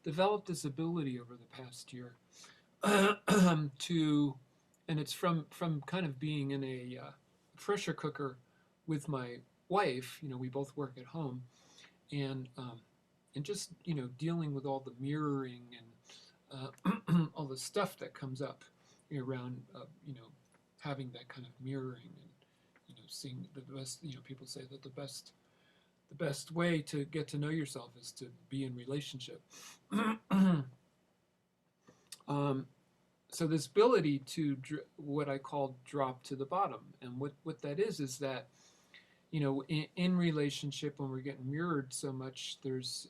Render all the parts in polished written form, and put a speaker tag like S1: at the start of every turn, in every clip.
S1: developed this ability over the past year to, and it's from kind of being in a pressure cooker with my wife. We both work at home, and just dealing with all the mirroring and all the stuff that comes up around having that kind of mirroring and seeing the best. People say that the best way to get to know yourself is to be in relationship. So this ability to what I call drop to the bottom, and what that is that in relationship, when we're getting mirrored so much, there is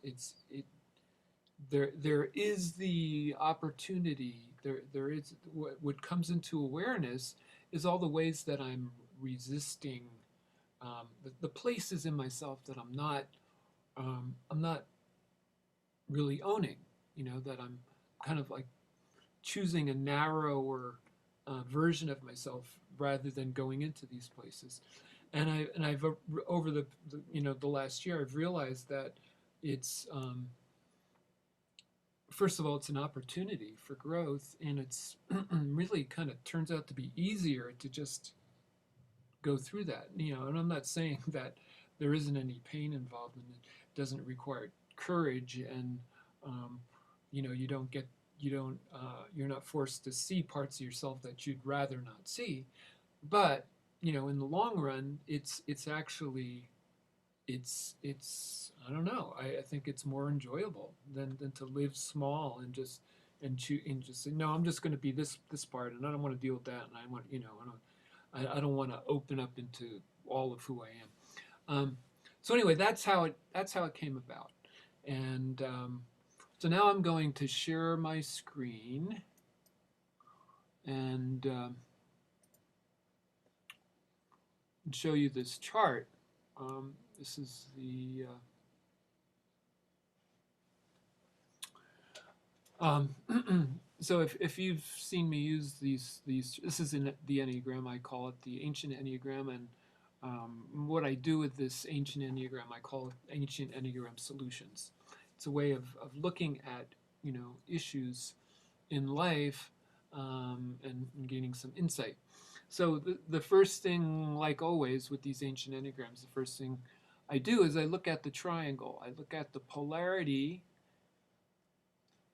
S1: the opportunity, there is what comes into awareness is all the ways that I'm resisting, the places in myself that I'm not really owning, that I'm kind of like choosing a narrower version of myself rather than going into these places. And I've over the last year, I've realized that it's first of all, it's an opportunity for growth, and it's really kind of turns out to be easier to just go through that. And I'm not saying that there isn't any pain involved, and it doesn't require courage, and you're not forced to see parts of yourself that you'd rather not see. But in the long run, it's actually it's I don't know. I think it's more enjoyable than to live small and just say, no, I'm just going to be this part, and I don't want to deal with that, and I want I don't want to open up into all of who I am. So anyway, that's how it came about, and so now I'm going to share my screen and show you this chart. This is the so if you've seen me use these this is in the Enneagram. I call it the ancient Enneagram, and what I do with this ancient Enneagram, I call it ancient Enneagram solutions. It's a way of looking at issues in life, and gaining some insight. So the first thing, like always with these ancient Enneagrams, the first thing I do is I look at the triangle. I look at the polarity,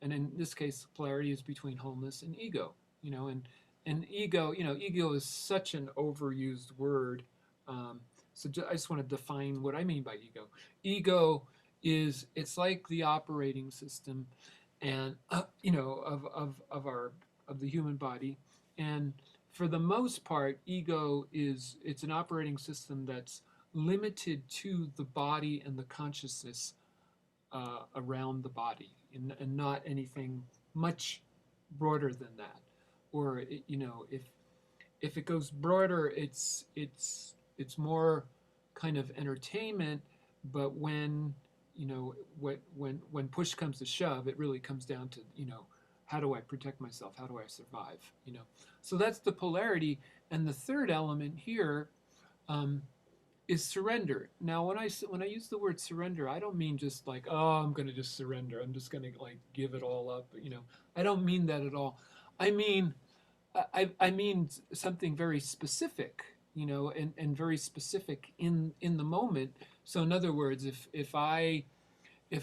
S1: and in this case, the polarity is between wholeness and ego. And ego, ego is such an overused word. So I just want to define what I mean by ego. Ego it's like the operating system, and of the human body, and for the most part, ego it's an operating system that's limited to the body and the consciousness around the body, and not anything much broader than that. Or if it goes broader, it's more kind of entertainment. But when when push comes to shove, it really comes down to how do I protect myself? How do I survive? So that's the polarity. And the third element here is surrender. Now, when I use the word surrender, I don't mean just like, oh, I'm going to just surrender. I'm just going to like give it all up. I don't mean that at all. I mean, I mean something very specific, and very specific in the moment. So in other words, if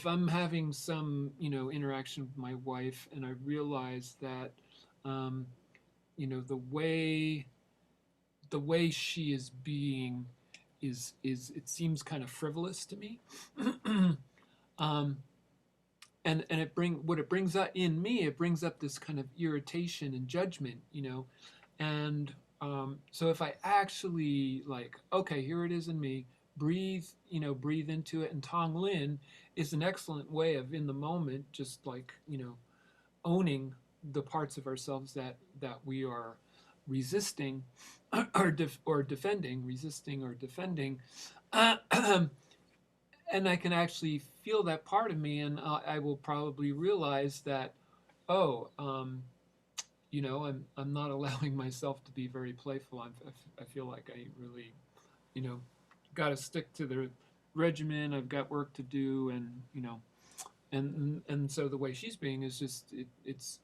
S1: I'm having some interaction with my wife, and I realize that the way she is being is it seems kind of frivolous to me. um, and what it brings up in me, it brings up this kind of irritation and judgment, and so if I actually like, okay, here it is in me, breathe into it, and Tong Lin is an excellent way of, in the moment, just like owning the parts of ourselves that we are resisting or defending, resisting or defending. And I can actually feel that part of me, and I will probably realize that, oh, I'm not allowing myself to be very playful. I feel like I really, got to stick to the regimen. I've got work to do, and And so the way she's being is just it's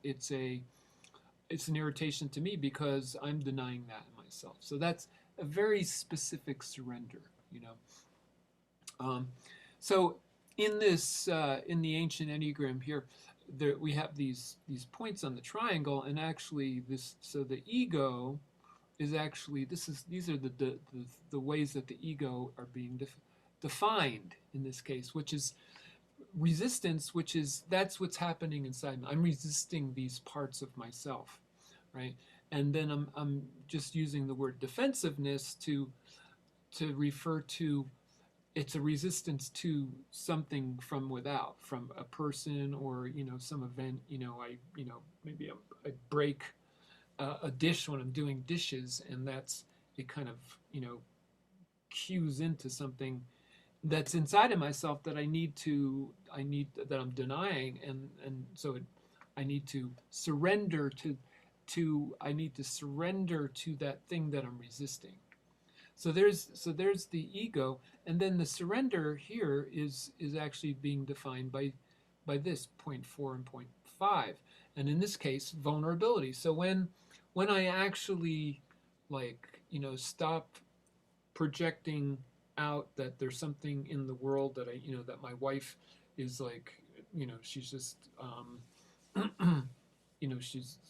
S1: an irritation to me because I'm denying that in myself. So that's a very specific surrender, you know. Um, so in this in the ancient enneagram here, there, we have these points on the triangle, and actually this so the ego is actually these are the ways that the ego are being defined in this case, which is resistance, which is that's what's happening inside me. I'm resisting these parts of myself, right? And then I'm just using the word defensiveness to refer to it's a resistance to something from without, from a person or some event. Maybe I break a dish when I'm doing dishes, and that's it kind of cues into something that's inside of myself that I need that I'm denying, and so I need to surrender to I need to surrender to that thing that I'm resisting. So there's the ego, and then the surrender here is actually being defined by this point 4 and point 5, and in this case vulnerability. So when I actually stop projecting out that there's something in the world that that my wife is like, she's just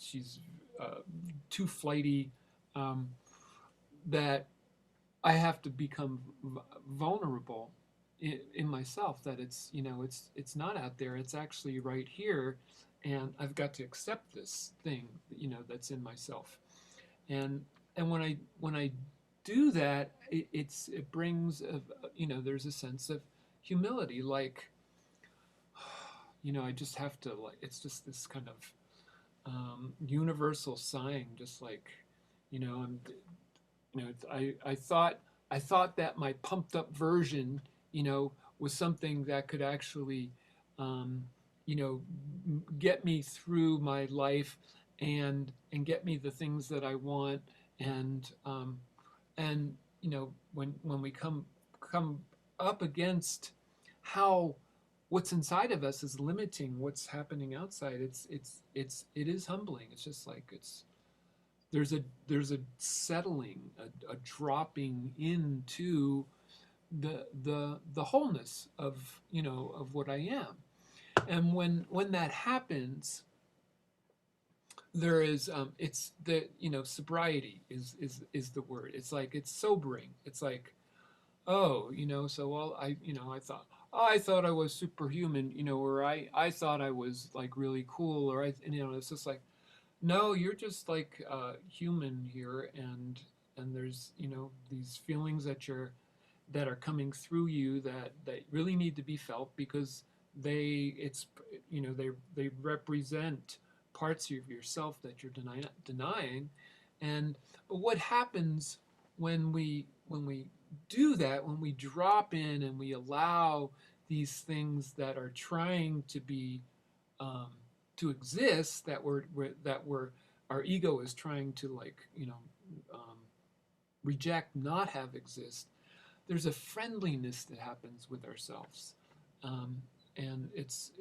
S1: she's too flighty, um, that I have to become vulnerable in myself, that it's not out there, it's actually right here, and I've got to accept this thing that's in myself. And and when I do that, it brings there's a sense of humility, like I just have to, like, it's just this kind of universal sighing, just like I'm I thought that my pumped up version was something that could actually um, get me through my life and get me the things that I want. And um, and when we come up against how what's inside of us is limiting what's happening outside, it is humbling. It's just like there's a settling, a dropping into the wholeness of what I am. And when that happens, there is it's the sobriety is the word. It's like it's sobering. It's like, oh, so well, I thought I was superhuman, or I thought I was like really cool, or it's just like, no, you're just like human here, and there's these feelings that are coming through you that really need to be felt, because they represent parts of yourself that you're denying. And but what happens when we do that, when we drop in and we allow these things that are trying to be um, to exist, that we're our ego is trying to, like, um, reject, not have exist. There's a friendliness that happens with ourselves, um, and it's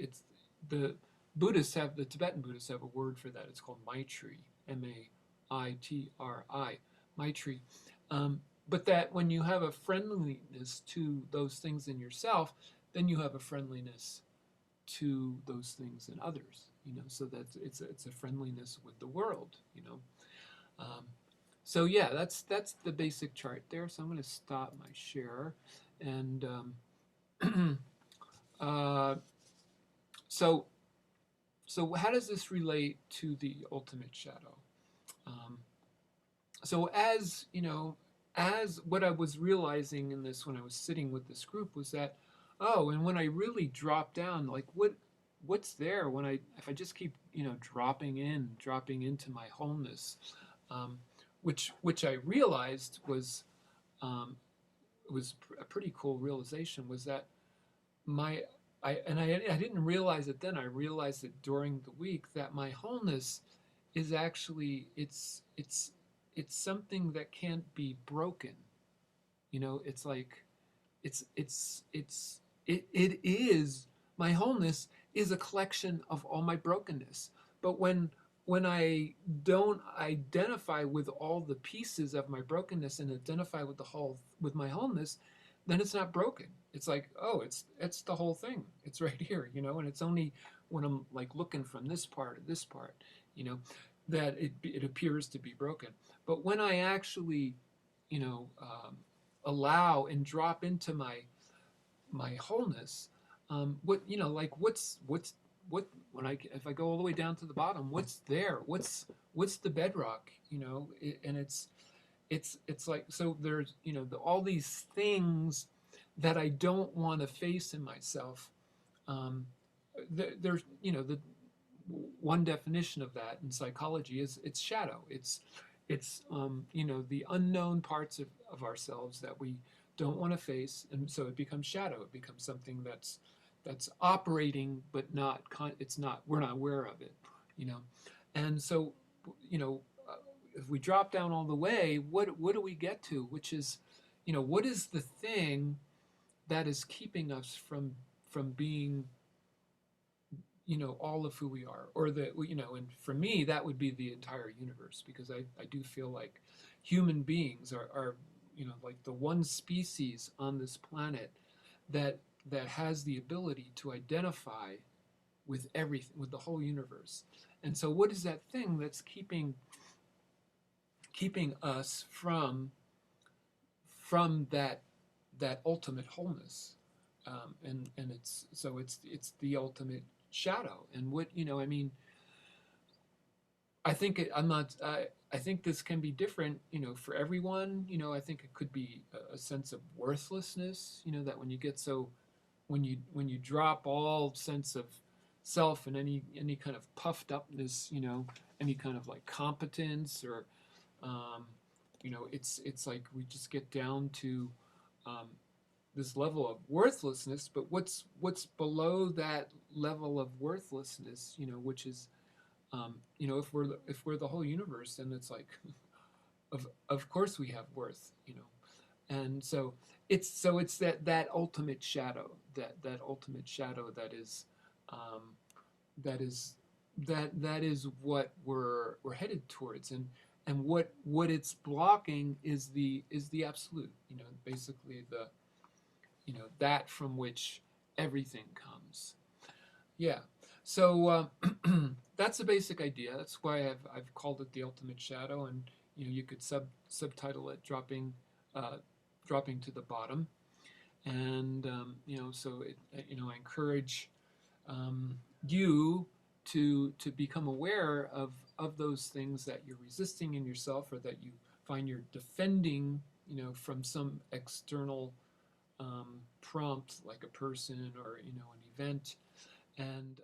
S1: the Tibetan Buddhists have a word for that. It's called Maitri, Maitri, Maitri. But that when you have a friendliness to those things in yourself, then you have a friendliness to those things in others. So that it's a friendliness with the world. Um, so yeah, that's the basic chart there. So I'm going to stop my share, and uh, so so how does this relate to the ultimate shadow? Um, so as what I was realizing in this when I was sitting with this group was that, oh, and when I really drop down, like what's there when if I just keep dropping into my wholeness, um, which I realized um, was a pretty cool realization, was that my I didn't realize it then. I realized it during the week, that my wholeness is actually it's something that can't be broken. It's like it is my wholeness is a collection of all my brokenness. But when I don't identify with all the pieces of my brokenness and identify with the whole with my wholeness, then it's not broken. It's like, oh, it's the whole thing. It's right here, and it's only when I'm like looking from this part to this part, you know, that it appears to be broken. But when I actually, you know, allow and drop into my wholeness, what like what when I if I go all the way down to the bottom, what's there? What's the bedrock? And it's like, so there's all these things that I don't want to face in myself. Um, there's the one definition of that in psychology is it's shadow. It's the unknown parts of ourselves that we don't want to face, and so it becomes shadow. It becomes something that's operating, but it's not, we're not aware of it, you know. And so, you know, if we drop down all the way, what do we get to? Which is, what is the thing that is keeping us from being, all of who we are, or and for me, that would be the entire universe, because I do feel like human beings are like the one species on this planet that has the ability to identify with everything, with the whole universe. And so what is that thing that's keeping us from that ultimate wholeness? And it's the ultimate shadow. And what I mean, I think I'm not. I think this can be different, for everyone. I think it could be a sense of worthlessness. That when you get so, when you drop all sense of self and any kind of puffed upness, any kind of like competence, or um, it's like we just get down to um, this level of worthlessness. But what's below that level of worthlessness, which is if we're the whole universe, then it's like, of course we have worth. And so it's that ultimate shadow, that ultimate shadow um, that is that is what we're headed towards. And what it's blocking is the absolute, basically the that from which everything comes. Yeah. So that's the basic idea. That's why I've called it the ultimate shadow. And you could subtitle it uh, dropping to the bottom. And so I encourage you to become aware of those things that you're resisting in yourself, or that you find you're defending, from some external prompt, like a person or an event. And